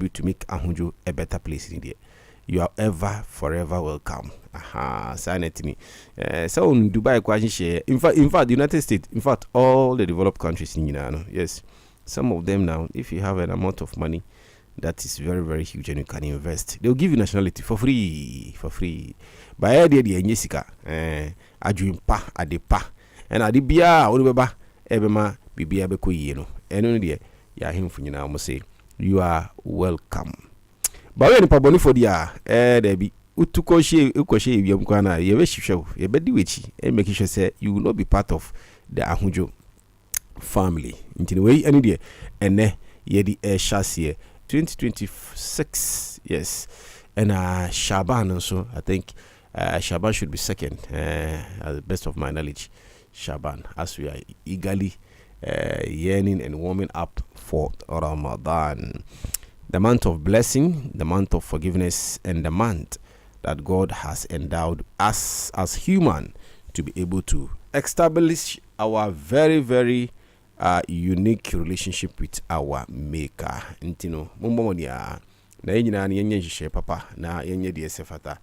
contribute to make Ahunjo a better place in there. You are ever forever welcome. Sanity. So in Dubai, share. In fact, the United States, in fact, all the developed countries in United, yes, some of them now, if you have an amount of money that is very, very huge and you can invest, they'll give you nationality for free. By idea the Jessica, Adwimpa, Adepa, and Adibia, Odubeba, Ebema, Bibia Beko, and only ya him for you now, must say, you are welcome. But when Paboni for the there be Utukoshe, Yamkwana, Yeveshu, Yebediwichi, and make sure say you will not be part of the Ahunjo family. In the way, any day, and yedi chassis 2026, yes, and Shaban also, I think Shaban should be second, as the best of my knowledge. Shaban, as we are eagerly yearning and warming up for Ramadan, the month of blessing, the month of forgiveness, and the month that God has endowed us as human to be able to establish our very, very unique relationship with our Maker. Intino, Mumbonia, na yina ni yenye jishe papa, na yenye diesefata,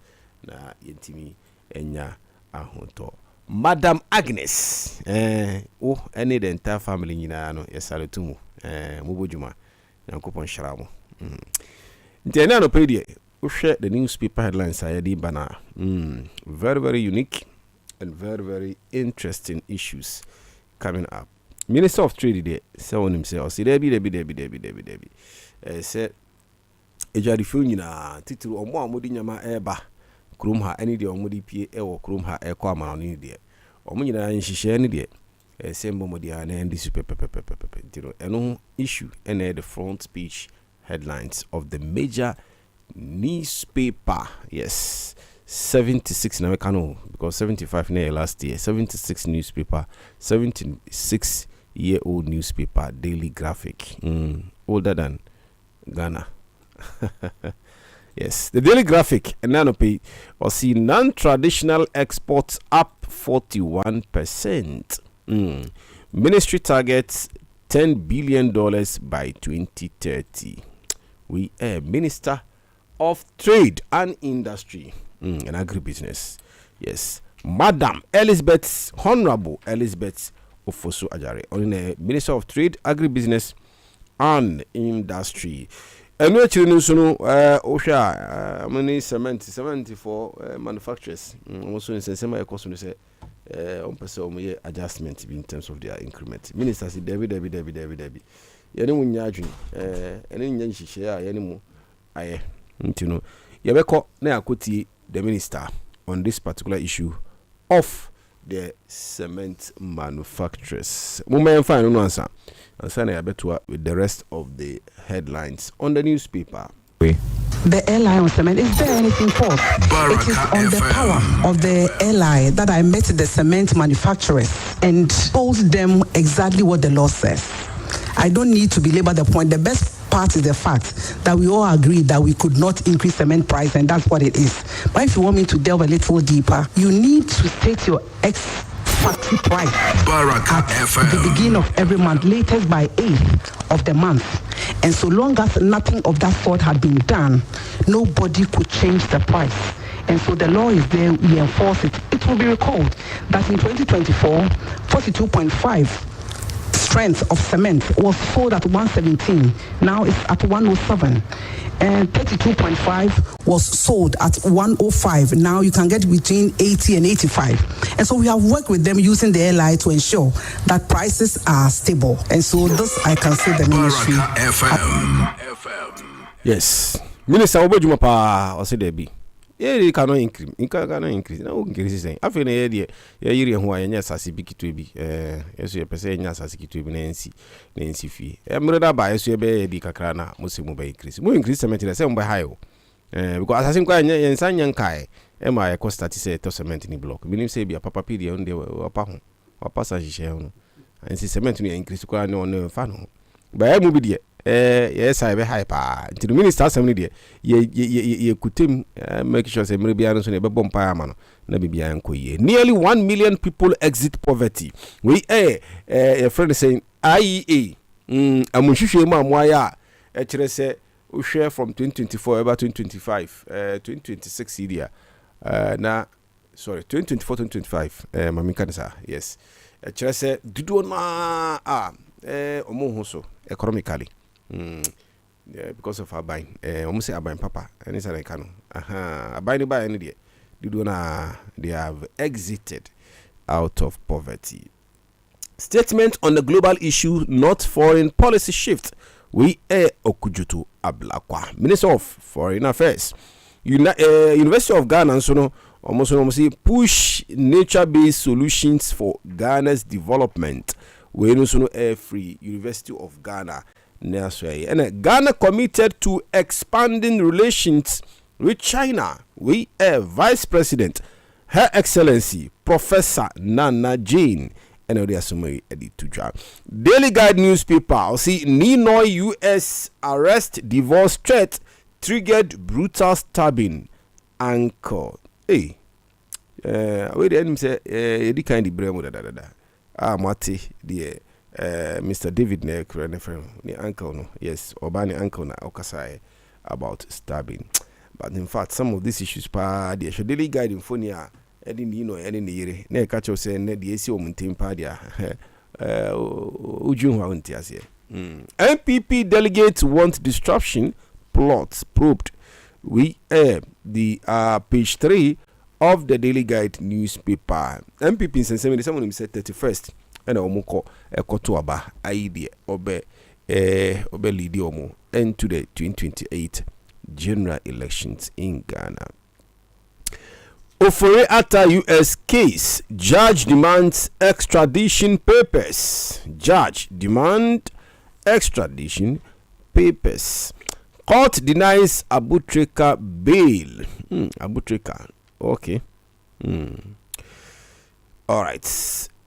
na yentimi enya ahonto. Madam Agnes, any the entire family yina no yesalutumu, mubujuma, yankupon sharamu. Ntena no pedie, share the newspaper headlines ayedi bana. Very, very unique and very, very interesting issues coming up. Minister of Trade there, say on himself, say debi. Say ejarifu nyina titiri omo amodi nyama eba krum ha any de omodi pie ewo krum ha ekwa ma no de omo nyina nhihye ni de say mbomodi ha na ndi super tiro eno issue and the front page headlines of the major newspaper. Yes, 76 na we can because 75 na last year. 76 newspaper, 76-year-old newspaper, Daily Graphic, older than Ghana. Yes, the Daily Graphic and Nanope will see non-traditional exports up 41%. Ministry targets $10 billion by 2030. We are Minister of Trade and Industry and Agribusiness. Yes, Madam Elizabeth, Honorable Elizabeth Ofosu Ajare, on the Minister of Trade, Agribusiness and Industry. And we're children, Osha, many 74 manufacturers. Also, in some question, say, on person adjustment in terms of their increment. Minister said, Debbie. Yenu nyajun, ene nyanyi share, yenu mo, aye, you Yabeko na akoti the minister on this particular issue of the cement manufacturers. Mumma find no answer. Answer na yabetua with the rest of the headlines on the newspaper. The airline on cement, is there anything false? It is on the power of the airline that I met the cement manufacturers and told them exactly what the law says. I don't need to belabor the point. The best part is the fact that we all agreed that we could not increase cement price, and that's what it is. But if you want me to delve a little deeper, you need to state your factory price Baraka at FM. the beginning of every month, latest by 8th of the month. And so long as nothing of that sort had been done, nobody could change the price. And so the law is there, we enforce it. It will be recalled that in 2024, 42.5 strength of cement was sold at 117. Now it's at 107. And 32.5 was sold at 105. Now you can get between 80 and 85. And so we have worked with them using the airline to ensure that prices are stable. And so this, I can say, the ministry. FM. Yes. Minister Obojuma pa o se debi. Ye cannot increase. You cannot increase. No increase saying. Afi na ye yiri ho anya asase bi kitwe bi. Yeso ye pese anya asase kitwe bi na nsi fi. Mre da ba yeso ye be di kakra na mo se mo ba increase. Mo increase cement na say mo ba high o. Because asase kwa anya yensa nya nkai. E ma ye cost start say to cement ni block. Minim say bi papa pi de on de wapa ho. Wapa sa hihye ho no. Ansi cement ni increase kwa na on fa no. Ba e mo bi de yes I be hyper to the minister assembly there ye kutem make sure say mre bia no so ne be bompa ama no na bibia enko ye. Nearly 1 million people exit poverty. We a friend saying IEA amunhwehwe mu amoya e kire say we share from 2024 about 2025 2026 year na sorry 2024 2025 mami kanisa yes chere say dudu na omo ho so economically because of aban omo say aban papa any say kan aban ni ba any there dudu na they have exited out of poverty. Statement on the global issue, not foreign policy shift. We Okujutu Ablakwa, Minister of Foreign Affairs. University of Ghana so no almost push nature-based solutions for Ghana's development. We no so no air free University of Ghana. And Ghana committed to expanding relations with China. We Vice President, Her Excellency Professor Nana Jane. And they are summary edit to job. Daily Guide newspaper. See, Ninoy U.S. arrest divorce threat triggered brutal stabbing. Anchor. Hey, wait, the enemy say, "Edi kind of bremo da. Mati the Mr. David ne friend the uncle no. Yes, Obani uncle na okasai about stabbing. But in fact, some of these issues pa the Daily Guide in Fonia. Edin you know edin the yere na catch us say na the esi omuntim pa dia ujun wa untias here. NPP delegates want disruption plots probed. We the page 3 of the Daily Guide newspaper. NPP in Sensemi someone him said 31st and omoko ekoto aba idea obe lead omo into the 2028 general elections in Ghana. Ofori Atta U.S. case. Judge demands extradition papers. Judge demand extradition papers. Court denies Abutrika bail. Abutrika. Okay. All right.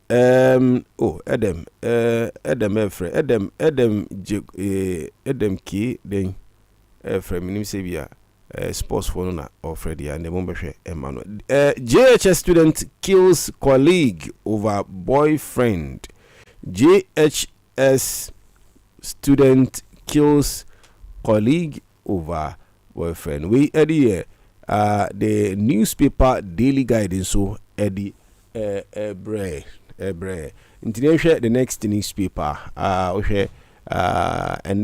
Edem Efre. Edem K. Then Efre. Minim Sebia. Sports phone na Alfredi and the Mombashe Emmanuel. JHS student kills colleague over boyfriend. JHS student kills colleague over boyfriend. We Eddie the newspaper Daily Guide so Eddie Ebre. International the next newspaper and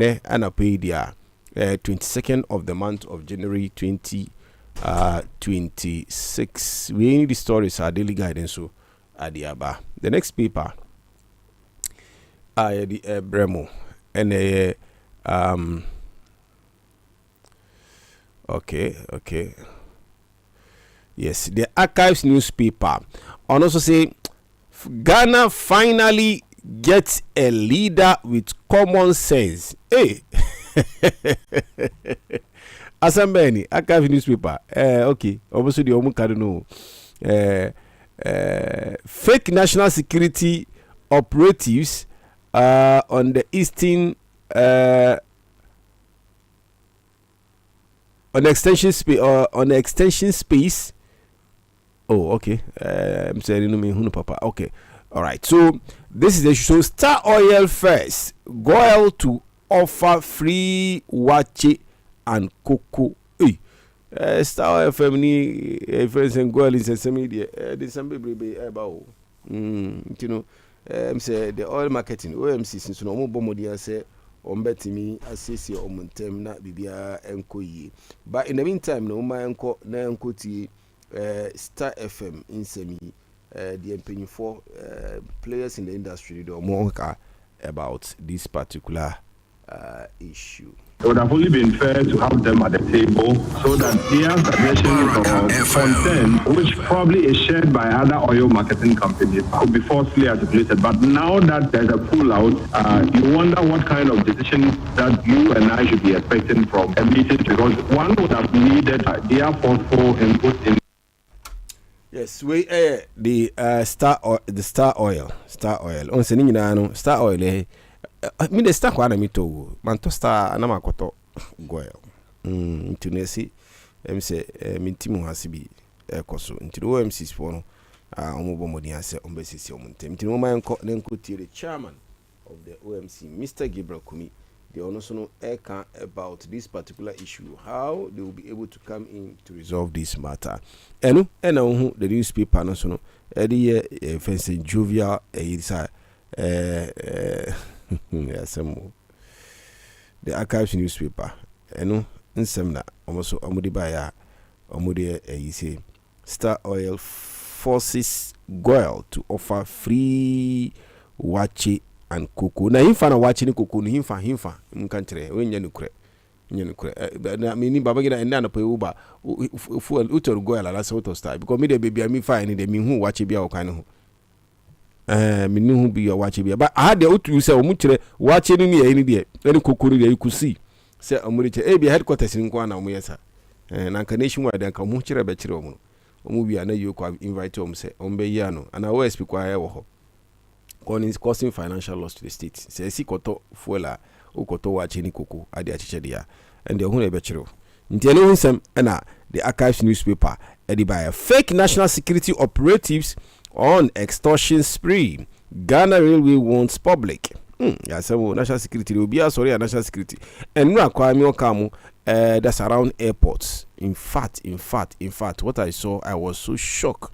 then Anapedia. 22nd of the month of January 2026. We need the stories are Daily Guidance so Adiaba. The next paper the Bremo and okay. Yes, the Archives newspaper. And also say Ghana finally gets a leader with common sense. Hey. Asambeni Archive newspaper. Okay. Also the Omukado no. Fake national security operatives on the eastern on the extension space. Oh, okay. I'm saying no me hunu papa. Okay. All right. So this is the show. Star Oil first. Goil to offer free wache and cocoa. Star Oil family friends and goil in some media. There's some baby about. You know. Say the oil marketing OMC since no more bomodia say on betimi asesi omuntem na bibia enko yi. But in the meantime no ma enko na enko ti Star FM in semi the employing for players in the industry do more about this particular issue. It would have only been fair to have them at the table so that their suggestions or content, which probably is shared by other oil marketing companies, could be falsely articulated. But now that there's a pull-out, you wonder what kind of decision that you and I should be expecting from a meeting, because one would have needed their forceful input in. Yes, we the Star Oil. On sending no Star Oil. Me the Star kwa na mito manto Star na makoto goil. Tunesi say mintimu hasibi ekoso. Nti OMC for no omobo modi ase ombesisi omuntem. Nti mo man ko nenko tie the chairman of the OMC, Mr. Gabriel Kumi, they also know about this particular issue, how they will be able to come in to resolve this matter. And the newspaper no so no fencing jovial the Archives newspaper nsem almost omudi baya omudi say Star Oil forces Goil to offer free wachi and cocoa. Na himfa na wachi ni cocoa ni himfa nkantre we nya nukure na mini baba gina enda na po uba fu utor Goil ala so to Star because me the baby me fine de me hu wachi bia o kan ho me ni hu bia wachi bia but aha de otu say o mu kire wachi ni ye ni de any cocoa ni you see say omuri che bia headquarters ni kwa na omu yesa na nkanation wa de nka mu kire be kire omu omu bia na you kwa invite om say ombe ya no and I speak kwa wo ho causing financial loss to the state. Say si koto fuela o koto wachi ni koko ade achiche dia and the hu e be chiro nti ene hunsem na the Archives newspaper edi by fake national security operatives on extortion spree. Ghana Railway wants public. Ya say national security will be sorry national security and no akwa mi okamu that's around airports. In fact what I saw, I was so shocked.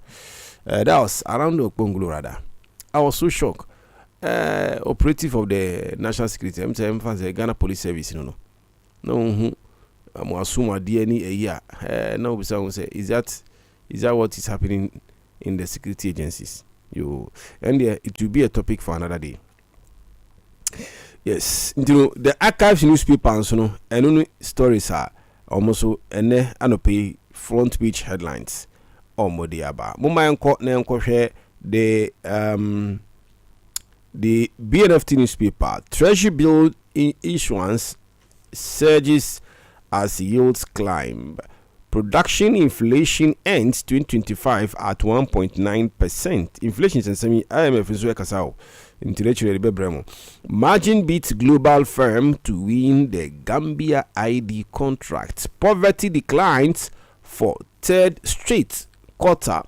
That was around Okpongolo rather. I was so shocked. Operative of the national security, I'm saying Ghana Police Service, no. I'm assuming DNA a year. No, someone say, is that what is happening in the security agencies? It will be a topic for another day. Yes, the Archives newspaper and stories are almost anope front page headlines. Modiaba. Muma enko share the BNFT newspaper. Treasury bill issuance surges as yields climb. Production inflation ends 2025 at 1.9%. Inflation is semi IMF is kasao. Intellectually bebremo. Margin beats global firm to win the Gambia ID contract. Poverty declines for third straight quarter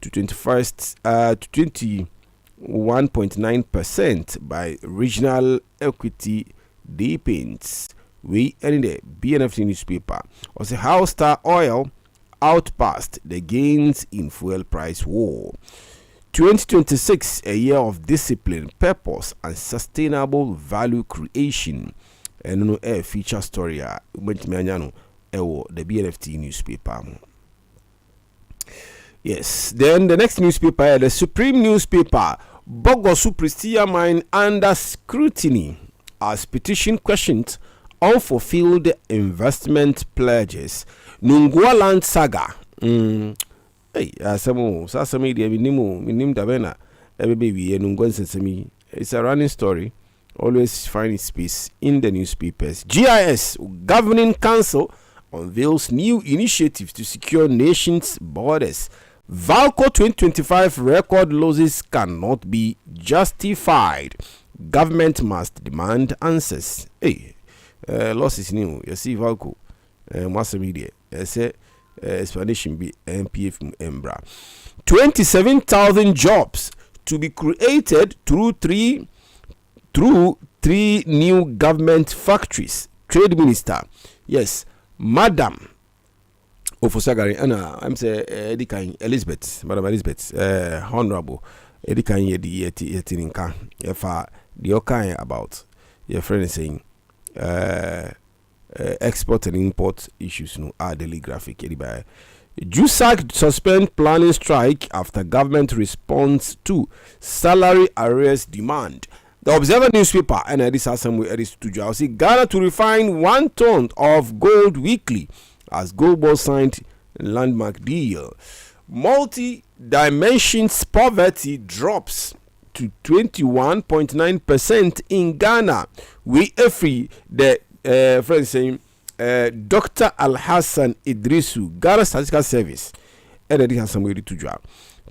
to 21.9% by regional equity deepens. We end the BNFT newspaper. Also, how Star Oil outpassed the gains in fuel price war. 2026, a year of discipline, purpose, and sustainable value creation. And no feature story. The BNFT newspaper. Yes, then the next newspaper, the Supreme newspaper, Bogosu Prestia mine under scrutiny as petition questions unfulfilled investment pledges. Nungua land saga. It's a running story. Always find its space in the newspapers. GIS Governing Council unveils new initiatives to secure nation's borders. Valco 2025 record losses cannot be justified. Government must demand answers. Losses new. You see Valco. Mass media. I say explanation be MPF Embra. 27,000 jobs to be created through three new government factories. Trade Minister. Yes, Madam Ofosagari, I'm say Edikan Elizabeth, Madam Elizabeth, Honorable Edikan Yetininka. If the okay about your friend is saying export and import issues are daily graphic. JUSAC suspend planning strike after government response to salary arrears demand. The Observer newspaper and this assembly edits to Jausi Ghana to refine 1 ton of gold weekly as Gold Board signed landmark deal. Multi-dimensions poverty drops to 21.9% in Ghana. We free the friend saying Dr. Al Hassan Idrisu, Ghana Statistical Service, and this assembly to Jausi.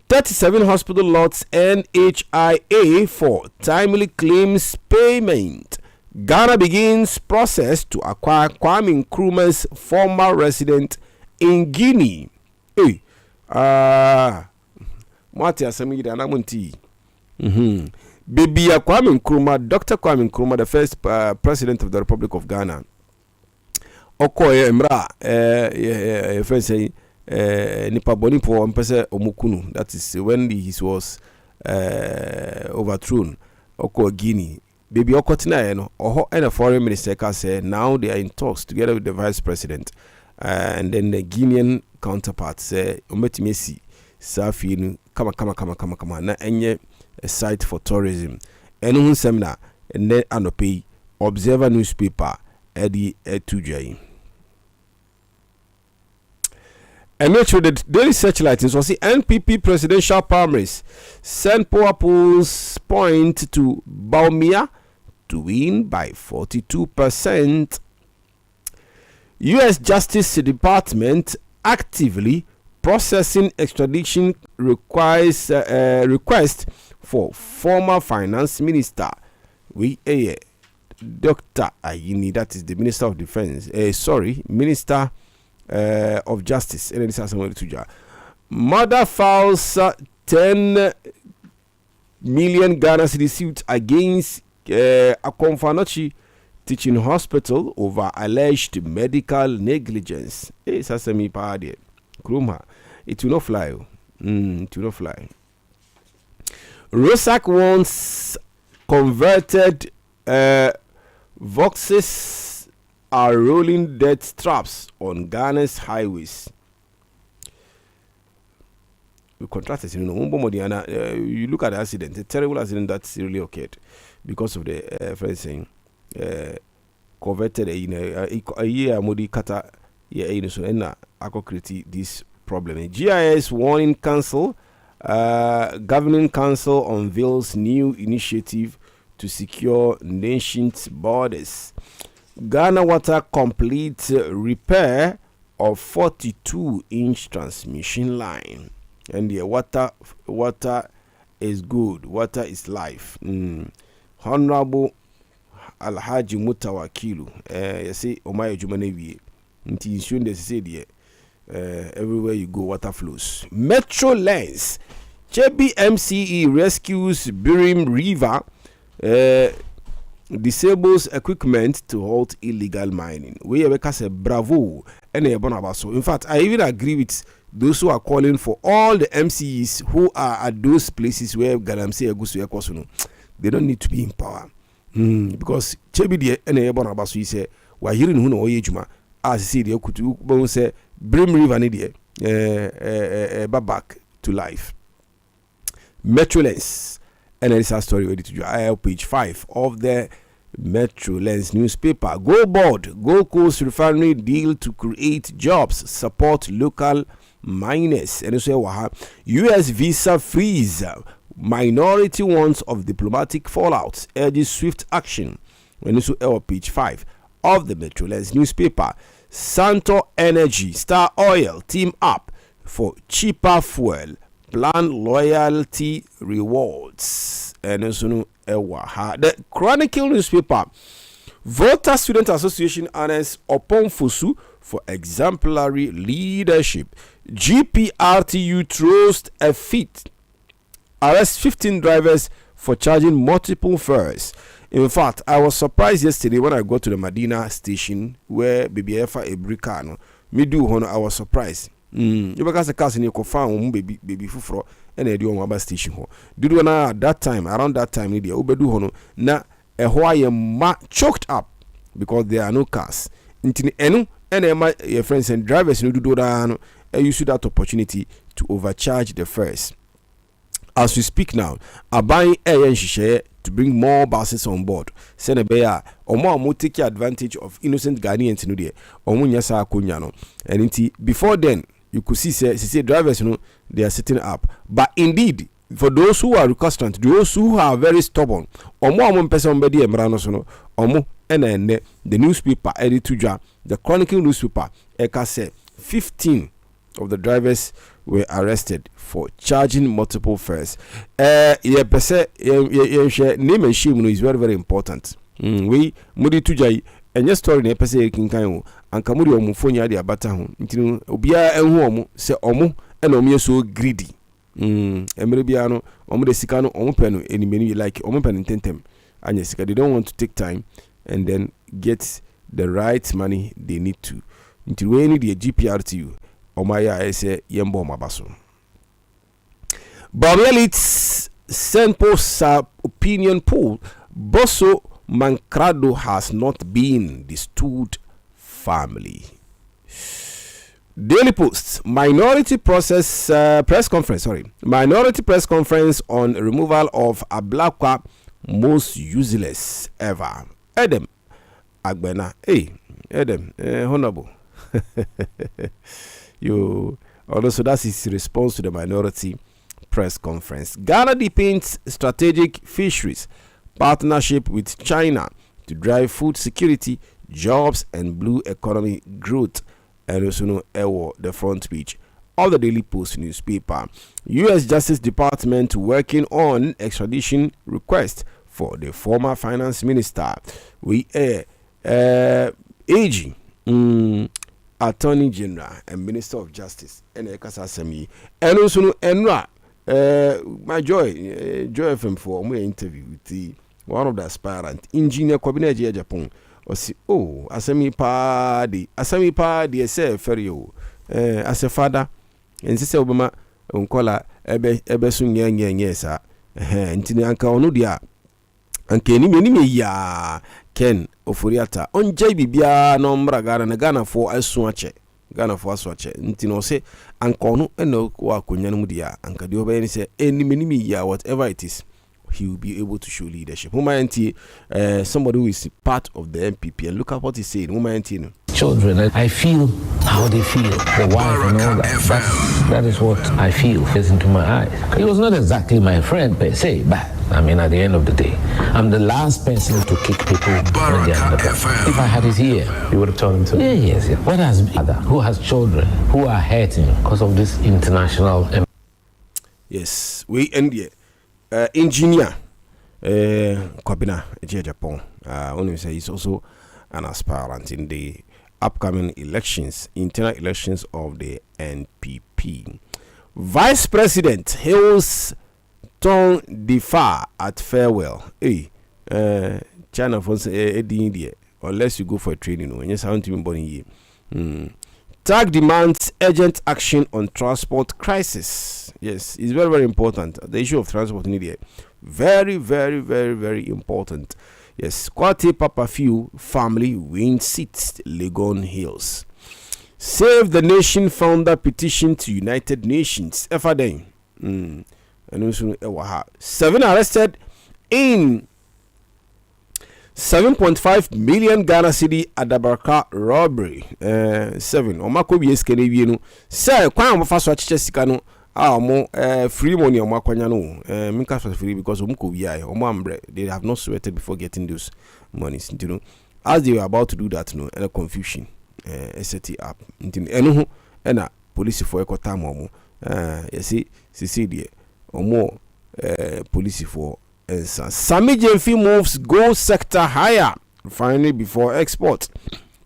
37 hospital lots NHIA for timely claims payment. Ghana begins process to acquire Kwame Nkrumah's former resident in Guinea. Mwati asemi da namunti. Baby Kwame Nkrumah, Dr. Kwame Nkrumah, the first president of the Republic of Ghana. Okoye Emra, friend say, Nipa Bonipo, Mpese Omukunu. That is when he was overthrown. Oko Guinea. Baby Okotina, and a foreign minister can say now they are in talks together with the vice president. And then the Guinean counterpart say, Ometimesi, Safinu, kama, na enye a site for tourism. Enu seminar, and then anope, Observer newspaper, Eddie Etujay. And make sure that daily searchlight is also NPP presidential primaries. St. Paul polls point to Baumia to win by 42%. U.S. Justice Department actively processing extradition request for former finance minister Dr. Ayini, that is the Minister of Defense. Minister of Justice. Mother files 10 million Ghana cedi suit against Akomfanochi Teaching Hospital over alleged medical negligence. It will not fly. It will not fly. Rosak wants converted Voxes are rolling death traps on Ghana's highways. We contrasted, you look at the accident, a terrible accident that's really occurred because of the fencing. Converted a year Modi Kata so enna create this problem. GIS warning council, governing council unveils new initiative to secure nation's borders. Ghana Water completes repair of 42-inch transmission line. And the water is good. Water is life. Honorable Alhaji Mutawakilu. You see, Omayo Jumanevi. Nti insurance they say there. Everywhere you go, water flows. Metro Lens. JBMCE rescues Birim River. Disables equipment to halt illegal mining. We have say bravo and in fact, I even agree with those who are calling for all the MCEs who are at those places where Galamsey Agusu, they don't need to be in power. Because Chebidi and Ebonabasu say, we're hearing who know Oyejuma as see the Okutu say Brim River Nidia back to life. Metrolens. And it's a story ready to do. I have page 5 of the Metro Lens newspaper. Go board. Gold Coast refinery deal to create jobs. Support local miners. And so U.S. visa freeze. Minority wants of diplomatic fallout. Urges swift action. And so page 5 of the Metro Lens newspaper. Santo Energy, Star Oil team up for cheaper fuel. Plan loyalty rewards. And also the Chronicle newspaper. Volta Student Association honors Opon Fosu for exemplary leadership. GPRTU throws a fit. Arrest 15 drivers for charging multiple fares. In fact, I was surprised yesterday when I got to the Medina station where BBF Ebrikano. Me do hono, I was surprised. You because the cars in your confirm baby fufro and a do on station ho. Do na at that time, around that time, the Ubedu hono na a Hawaii choked up because there are no cars. Intini enu and your friends and drivers no do that use that opportunity to overcharge the fares. As we speak now, are buying air and share to bring more buses on board. Senebea or more take advantage of innocent Ghanaians in the or Munyasa Kunyano. And before then, you could see drivers, they are sitting up. But indeed, for those who are recalcitrant, those who are very stubborn, or more person bedi emrano or more and the newspaper edituja, the Chronicle newspaper, Eka said 15 of the drivers were arrested for charging multiple fares. Name and shame is very, very important. We Mudi Tujai and your story ne pese kinkan and kamuri omufonya de abata ho ntinu obia enhu omu se omu and omu so greedy emre bia no omo de sika no omo pe no enimeni like omo pe no tentem anya sika. They don't want to take time and then get the right money they need to. Until we need the GPRTU omo ya ese yembo mabaso. Bob Elite's St. Post opinion poll: Bosso Mancrado has not been the Stood family. Daily Post: Minority press conference on removal of Ablakwa, most useless ever. Edem Agbena, Edem, honorable. You also, that's his response to the minority press conference. Ghana deepens strategic fisheries partnership with China to drive food security, jobs, and blue economy growth. And also know the front page of the Daily Post newspaper. U.S. Justice Department working on extradition request for the former finance minister. We AG, Attorney General and Minister of Justice, and Ekasasemi, and also know Enra. My joy FM for my interview with one of the aspirant engineer Kwabena Japan. Osi asemi pa de say ferry as a father and say obama onkola ebe so nye sa ntini anka onu dia anka ni ya ken oforiata onjai bibia no mbra Ghana for asu ache ntini o say anka onu eno wa konya no dia anka de oba ni say enimi ya whatever it is, he will be able to show leadership. Somebody who is part of the MPP, and look at what he said. Children, I feel how they feel. The wife and all that. That is what I feel. It's into my eyes. He was not exactly my friend per se, but I mean, at the end of the day, I'm the last person to kick people when they're under pressure. If I had his ear, you would have told him to. Yes. What has mother who has children who are hurting because of this international? Yes, we end here. Engineer Kwabena Japan. Only say he's also an aspirant in the upcoming elections, internal elections of the NPP. Vice President hails Ton Defa at farewell. China for India, unless you go for a training. When you sound to me, Bonnie. TAG demands urgent action on transport crisis. Yes, it's very, very important. The issue of transport in India, very, very, very, very important. Yes, Kwate Papa Few family wins seats, Legon Hills. Save the Nation founder petition to United Nations. Efadeng. And also 7 arrested in 7.5 million Ghana cedi at the Baraka robbery. 7. Omako bieske ne wie no. Say kwan mo fa so achiche sika no. Omo free money omo akwanya no. Minka for free because omo ko wi omo ambre. They have not sweated before getting those monies. You know, as they were about to do that, no, and a confusion. Set it up. Enu ho na police for ekota mo. You see there. Omo police for Sami Jemfi moves gold sector higher finally before export.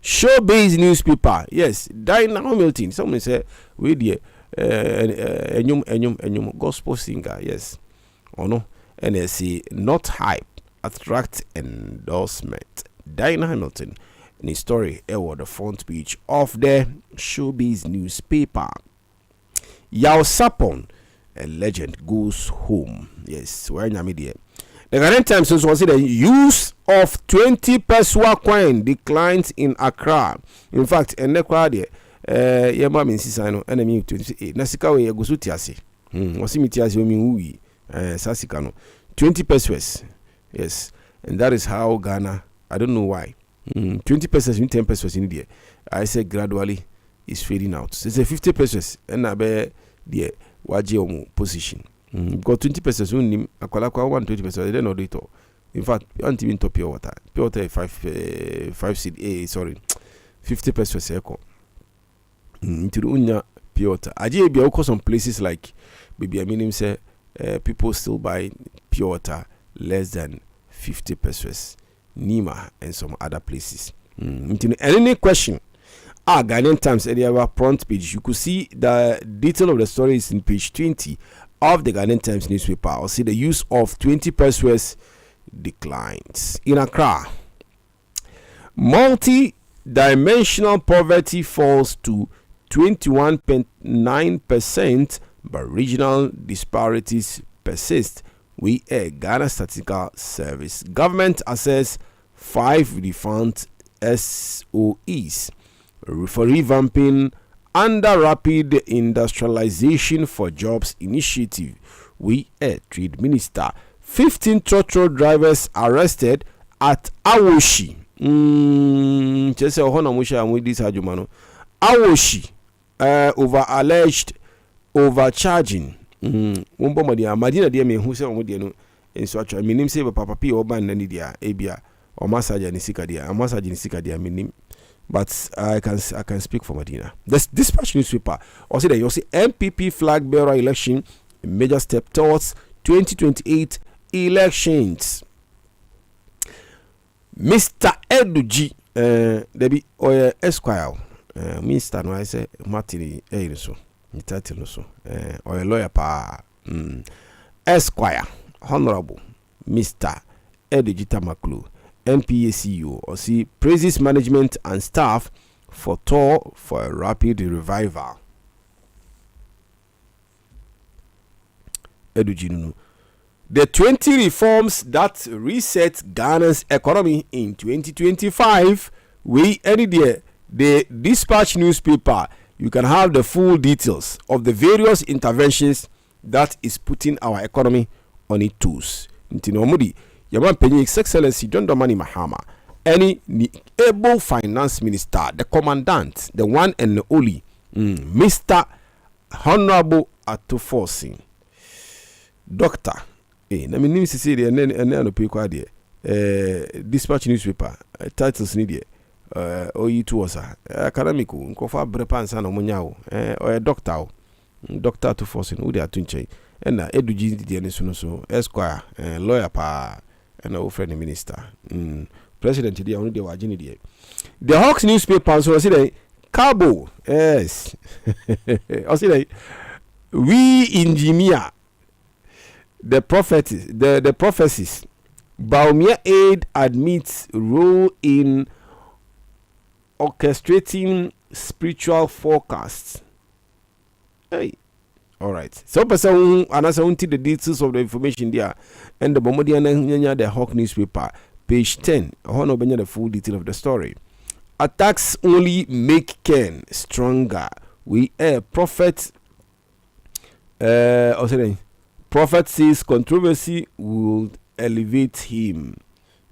Showbiz newspaper. Yes, Dinah Hamilton. Someone say we there enyum gospel singer. Yes. Or no. NSC not hype attract endorsement. Dinah Hamilton in his story the front page of the Showbiz newspaper. Yao Sapon, a legend, goes home. Yes, where are media? The Ghanaian Times also was the use of 20 Peswa coin declines in Accra. In fact, in the crowd there, yema minsisano enemy 28. Nasika we go sutiase. Osimitiase omi uwi. Sasika no 20 pesos. Yes, and that is how Ghana. I don't know why. 20 pesos in 10 pesos in India. I said gradually is fading out. So it's a 50 pesos and I be the waji position. Got 20 pesos unim akwala kwa 120 pesos. They don't know it all. In fact, you can't even top pure water. Pure water 5 seed. Sorry, 50 pesos echo. Into unya pure water. Aje be also some places like baby. I mean him say people still buy pure water less than 50 pesos. Nima and some other places. Any question? Ghanaian Times area front page. You could see the detail of the story is in page 20 of the Ghanaian Times newspaper. Or see the use of 20 pesos declines. In Accra, multi-dimensional poverty falls to 21.9%, but regional disparities persist. We a Ghana Statistical Service. Government assess 5 defunct SOEs for revamping under rapid industrialization for jobs initiative. We a Trade Minister. 15 trotro drivers arrested at Awoshi. Chese ohona musha amwe this hajumano. Awoshi over alleged overcharging. Wumbo madia madina dia me hu se omo dia no enso atwa minim se papa pi oban na ni dia ebia o massage ni sika dia minim, but I can speak for Medina. This Dispatch newspaper also there you see MPP flag bearer election, a major step towards 2028 elections. Mr. Eduji debi oye Esquire Mr. no I say Martin so ni title so oye lawyer pa Esquire Honorable Mr. Eduji Tamaklu NPA CEO or see praises management and staff for tour for a rapid revival. Eduji Nunu. The 20 reforms that reset Ghana's economy in 2025. We any day the Dispatch newspaper. You can have the full details of the various interventions that is putting our economy on its toes. Ntinomudi, Yaman Penny, His Excellency John Dramani Mahama, any able finance minister, the commandant, the one and the only, Mr. Honorable Atufosin, Doctor. Na me nim sisi de ene anope kwa de Dispatch newspaper titles ni de oyi to osa academic nkofa brepa nsa na omunya wo doctor to force no de atunche na eduji de ne so Esquire lawyer pa na o friend minister president de onu de wagini de the Hawks newspaper so say the Cabo yes o say we engineer the prophecies. Baumia Aid admits role in orchestrating spiritual forecasts. Hey, all right. So, person anasa unti the details of the information there, and the Bomodiana the Hawk newspaper, page 10. Hono benya the full detail of the story. Attacks only make Ken stronger. We a prophet. Prophet says controversy will elevate him.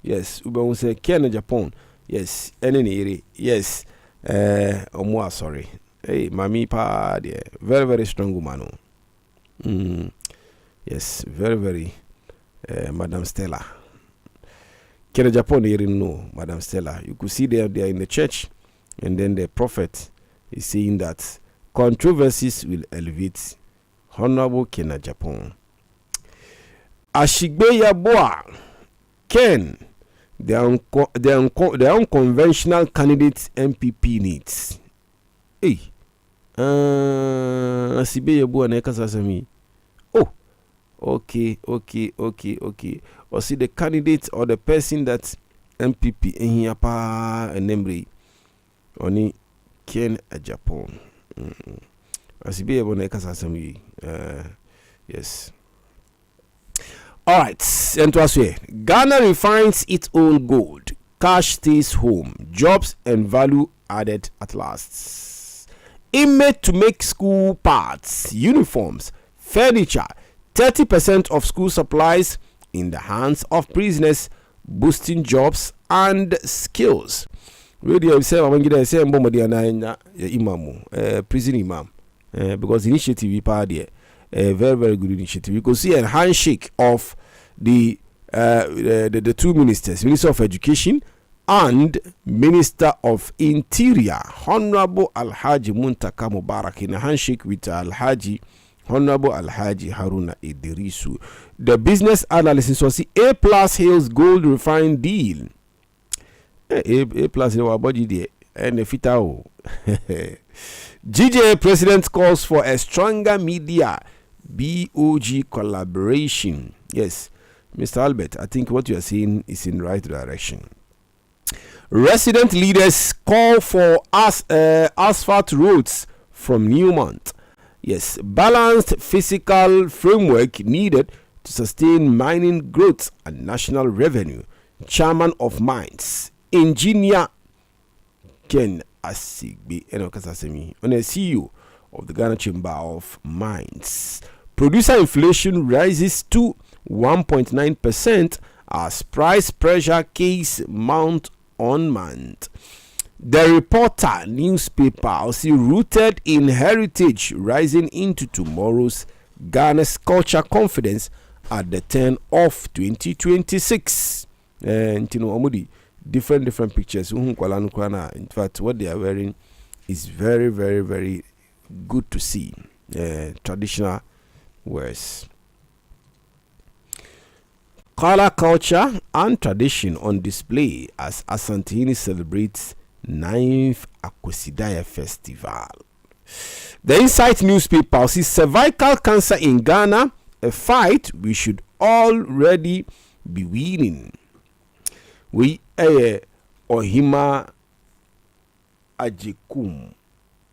Yes, Uba say Ken Japan. Yes, any yes. Omwa sorry. Hey, mami pa there. Very, very strong woman. Yes, very, very Madam Stella. Ken Japan here no, Madam Stella. You could see they are in the church, and then the prophet is saying that controversies will elevate Honorable Ken Japan. Ashigbeya Boa Ken, the unconventional candidate MPP needs. Hey, Ashigbeya Boa na kasasami. Oh, okay. Or see the candidate or the person that MPP in here pa enembre oni Ken Japan. Ashigbeya Boa na kasasami. Yes. All right, and to us here, Ghana refines its own gold. Cash stays home. Jobs and value added at last. Inmate to make school parts, uniforms, furniture. 30% of school supplies in the hands of prisoners, boosting jobs and skills. Really, I say I'm going to say prison imam, because initiative we part there. A very, very good initiative. You could see a handshake of the two ministers, Minister of Education and Minister of Interior, Honorable Alhaji Muntaka Mubarak, in a handshake with Honorable Alhaji Haruna Idrisu. The business analysis was A plus hails gold refined deal. A plus our body there and the fitao. GJ President calls for a stronger media BOG collaboration. Yes, Mr. Albert, I think what you are saying is in the right direction. Resident leaders call for asphalt roads from new month. Yes, balanced fiscal framework needed to sustain mining growth and national revenue. Chairman of Mines, Engineer Ken Asigbe Enokasasemi, on a CEO of the Ghana Chamber of Mines. Producer inflation rises to 1.9% as price pressure case mount on month. The Reporter newspaper also rooted in heritage rising into tomorrow's Ghana's culture confidence at the turn of 2026. And you know, different pictures. In fact, what they are wearing is very, very, very good to see. Traditional wears. Color, culture, and tradition on display as Asantini celebrates 9th Akwasidaya Festival. The Insight newspaper says cervical cancer in Ghana, a fight we should already be winning. We Ohima Ajekum.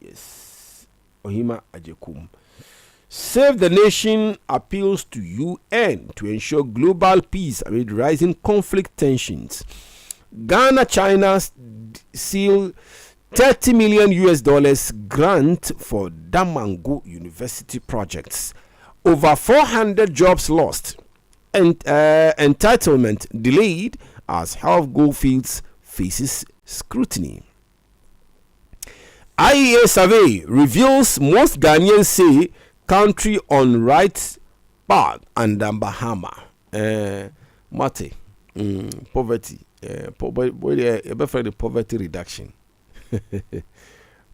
Yes, Ohima Ajekum. Save the Nation appeals to UN to ensure global peace amid rising conflict tensions. Ghana, China seal $30 million grant for Damango University projects. Over 400 jobs lost. And entitlement delayed as Health Goldfields faces scrutiny. IEA survey reveals most Ghanaians say country on right path and Bahama. Mate, poverty. Poverty reduction.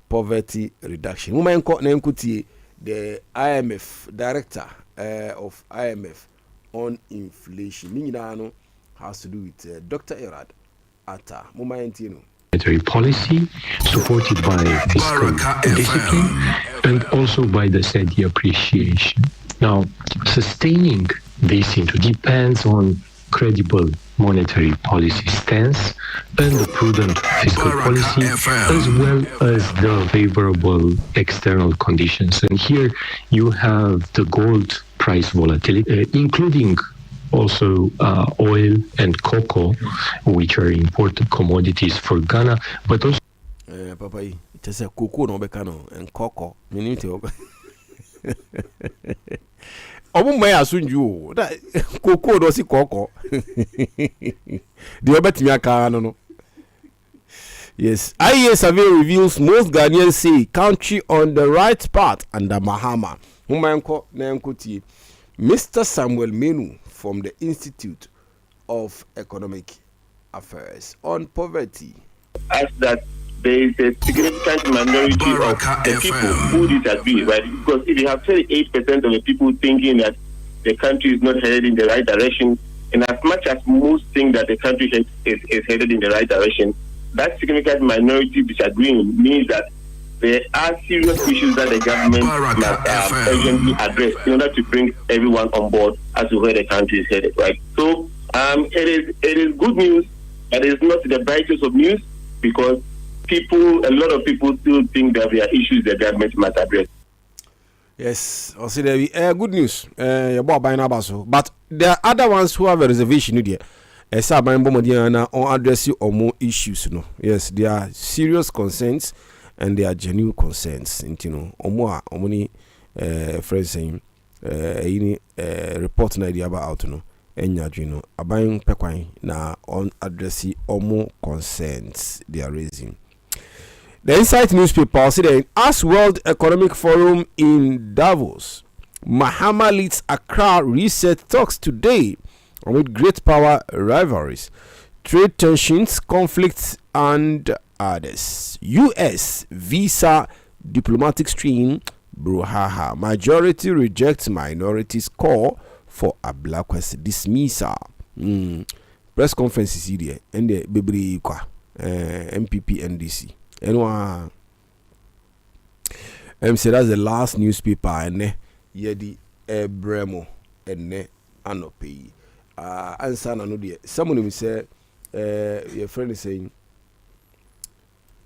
Poverty reduction. The IMF director of IMF on inflation. Has to do with Dr. Erad Atta. Monetary policy supported by fiscal discipline and also by the SEDI appreciation. Now, sustaining this depends on credible monetary policy stance and a prudent fiscal policy, as well as the favorable external conditions. And here you have the gold price volatility, including also oil and cocoa, which are important commodities for Ghana, but also Papa, it's a cocoa no becano and cocoa. Asunju that cocoa does cocoa. The Obet no. Yes, IEA survey reveals most Ghanaians say country on the right path under Mahama. Mr. Samuel Menu from the Institute of Economic Affairs on poverty. As that there is a significant minority of the people who disagree, right? Because if you have 38% of the people thinking that the country is not headed in the right direction, and as much as most think that the country is headed in the right direction, that significant minority disagreeing means that there are serious issues that the government must urgently address in order to bring everyone on board as to where the country is headed, right? So it is good news, but it is not the brightest of news because a lot of people still think that there are issues the government must address. Yes, I'll say there good news. But there are other ones who have a reservation. On addressing or more issues. Yes, there are serious concerns. And they are genuine concerns. Omoni friends saying report na idea about enyadwino aban pekwan na on addressing more concerns they are raising. The Insight newspaper said as World Economic Forum in Davos, Mahama leads Accra reset talks today amid great power rivalries, trade tensions, conflicts, and others. U.S. visa diplomatic stream brouhaha. Majority rejects minorities call for a Blackwa's dismissal. Press conference is here and the baby MPP NDC. Say that's the last newspaper and the Bremo ene anope answer na no de someone will say your friend is saying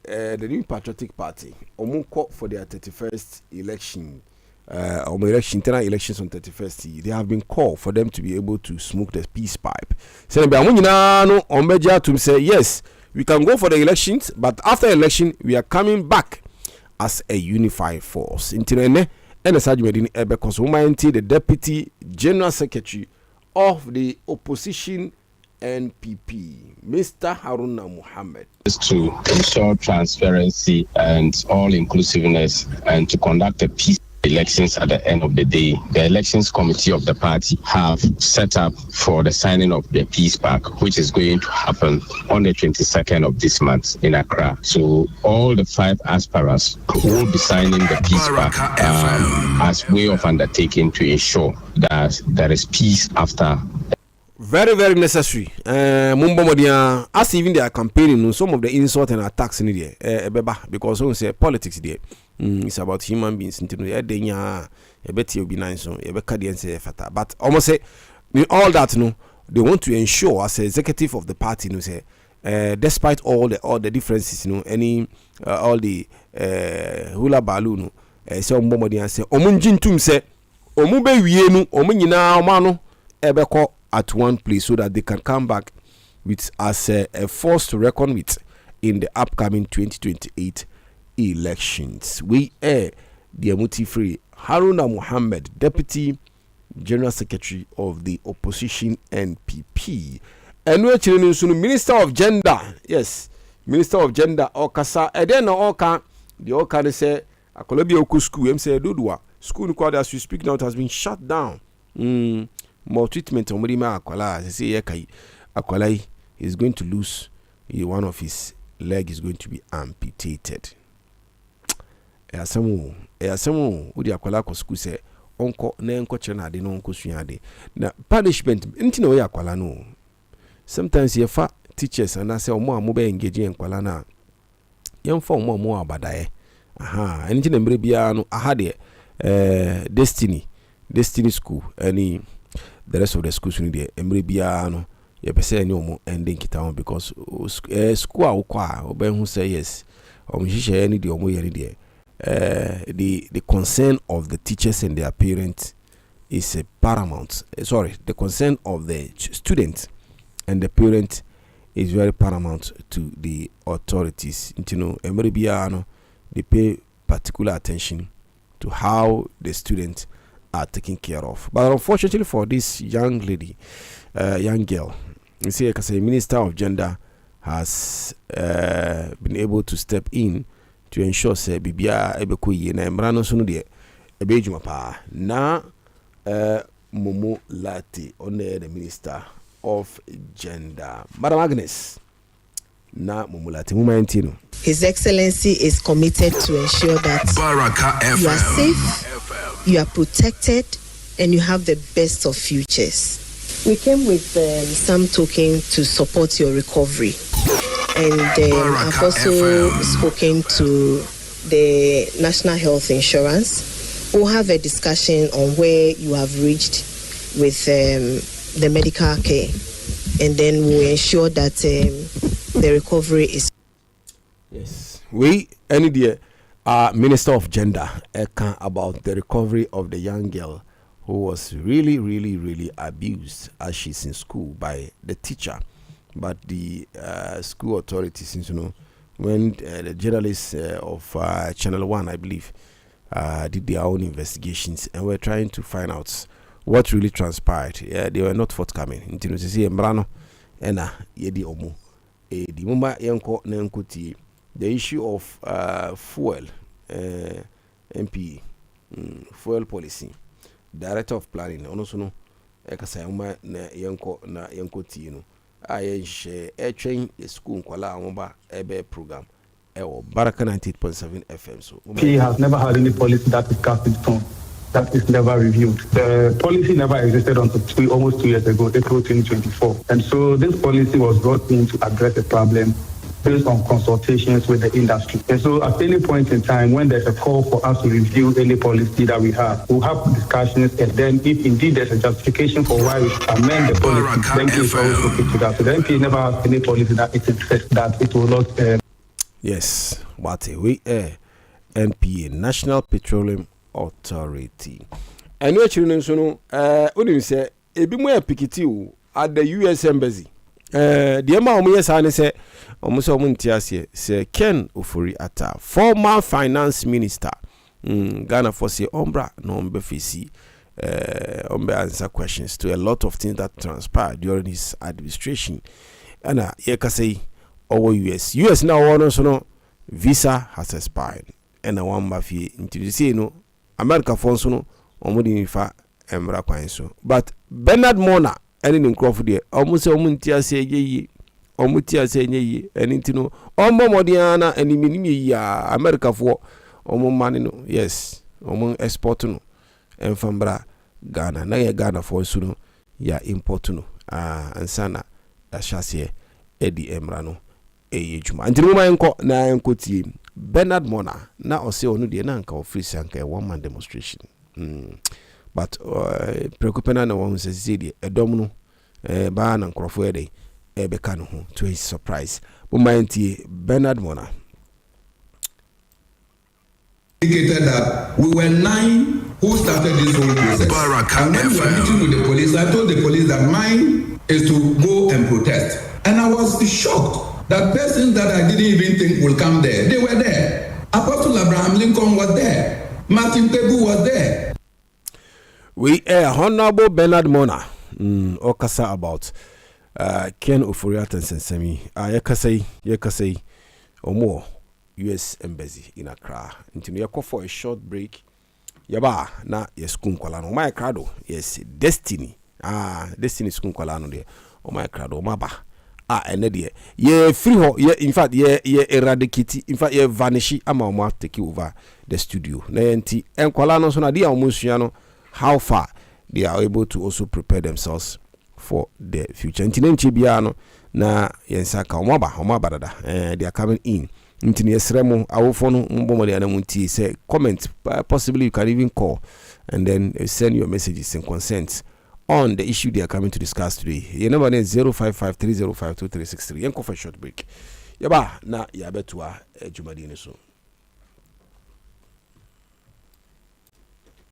the New Patriotic Party call for their 31st election internal elections on 31st. They have been called for them to be able to smoke the peace pipe. So to say yes, we can go for the elections, but after election we are coming back as a unified force. And the Deputy General Secretary of the Opposition NPP, Mr. Haruna Muhammad. Is to ensure transparency and all inclusiveness and to conduct a peace elections at the end of the day. The elections committee of the party have set up for the signing of the peace pact, which is going to happen on the 22nd of this month in Accra. So all the 5 aspirants will be signing the peace pact as way of undertaking to ensure that there is peace after. Very, very necessary. As even they are campaigning, some of the insult and attacks in there, because we say politics there. It's about human beings. But almost say in all that, they want to ensure as executive of the party, say, despite all the differences, any all the hula balloon, say ombomodi say omunjintum say omube wienu omunyina omano ebeko at one place so that they can come back with as a force to reckon with in the upcoming 2028 elections. We are the Amuti Free Haruna Muhammad, Deputy General Secretary of the Opposition NPP. And we're chilling soon, Minister of Gender. Yes, Minister of Gender Okasa. And then Oka, the Oka they say Akolobi Oku School, say Dudwa. School as we speak now has been shut down. More treatment on Murima Akwala. They say Yekai Akwala is going to lose one of his leg is going to be amputated. Eyasamu udi Akwala ko school say onko na enko chere na ade no onko suade. Na punishment nti na oya Akwala no. Sometimes you fa teachers and I say omo amobe engage Akwala na yemfa omo abadaye. Aha, enti na mbre bia no aha de Destiny School any the rest of the schools in the emre bia no ye pese any omo ending kita because school a ukwa oben who say yes omushishe any the omo yeri there the concern of the teachers and their parents is paramount. The concern of the students and the parent is very paramount to the authorities. Emre bia no they pay particular attention to how the students are taken care of. But unfortunately for this young lady, young girl, you see, like I say, Minister of Gender has been able to step in to ensure say bibia ebekuyi na emrano sunu de ebejuma pa na Momo Lati on the Minister of Gender. Madam Agnes na Momo Lati mumaentino. His Excellency is committed to ensure that Baraka you are safe, you are protected, and you have the best of futures. We came with some token to support your recovery. And I've also spoken to the National Health Insurance. We'll have a discussion on where you have reached with the medical care. And then we'll ensure that the recovery is... Yes. We, any day, Minister of Gender, about the recovery of the young girl who was really abused as she's in school by the teacher. But the school authorities, when the journalists of Channel 1, I believe, did their own investigations and were trying to find out what really transpired. They were not forthcoming. The issue of fuel, MP, fuel policy, Director of Planning, also Ekasayuma na Yanko Tino. I train a school Kuala Ebe program. Baraka 98.7 FM. So he has never had any policy that is cast in stone. That is never reviewed. The policy never existed until almost 2 years ago, April 2024. And so this policy was brought in to address a problem based on consultations with the industry. And so at any point in time, when there's a call for us to review any policy that we have, we'll have discussions, and then if indeed there's a justification for why we should amend the policy, then it's always okay to that. So the MP never has any policy that it insists that it will not... Yes, what we NPA, National Petroleum Authority. And we're children, so what do you say? A bit more pikiti at the US Embassy. The amount of years I say, almost say Ken Ofori-Atta, former finance minister, Ghana for say Ombra, no Mbefisi, answer questions to a lot of things that transpired during his administration. And say, our US now also no visa has expired. And I want Mafi into the say no America fonso no omudi fa emra kwan so. But Bernard Mona any in Crawford there almost omuntia say ye omutia say ye anything no omo modiana any minimi ya America for omo money no yes omo export no enfambra Ghana na ye Ghana for so no ya import no ansana ya shase edi emra no ejuma antiruma enko na enko tie Bernard Mona na ose onu de na nka office anka one man demonstration but preoccupena na won say de edom no ba na nkrofo ede beka no ho to his surprise momentie Bernard Mona indicated that we were 9 who started this whole process. Baraka and when we were meeting with the police, I told the police that mine is to go and protest, and I was shocked that persons that I didn't even think will come there, they were there. Apostle Abraham Lincoln was there. Martin Pebu was there. We Honorable Bernard Mona okasa about Ken Ofori-Atta Nsensemi yekasei omo US Embassy in Accra. Until you call for a short break. Yaba na yeskun kwala no my crado yes Destiny Destiny skun kwala no de o my crado maba ene de ye free ho ye in fact ye eradicate in fact ye vanish ama o take over the studio na enti enkwala no so na dia o musua no how far they are able to also prepare themselves for the future enti nche bia no na yensaka o maba dada they are coming in enti yesremo awofo no mbomo de anamunti say comment possibly you can even call and then send your messages and consent on the issue they are coming to discuss today. Your number is 05530523363. Yenko for a short break. Yaba na yabetua jumadini so.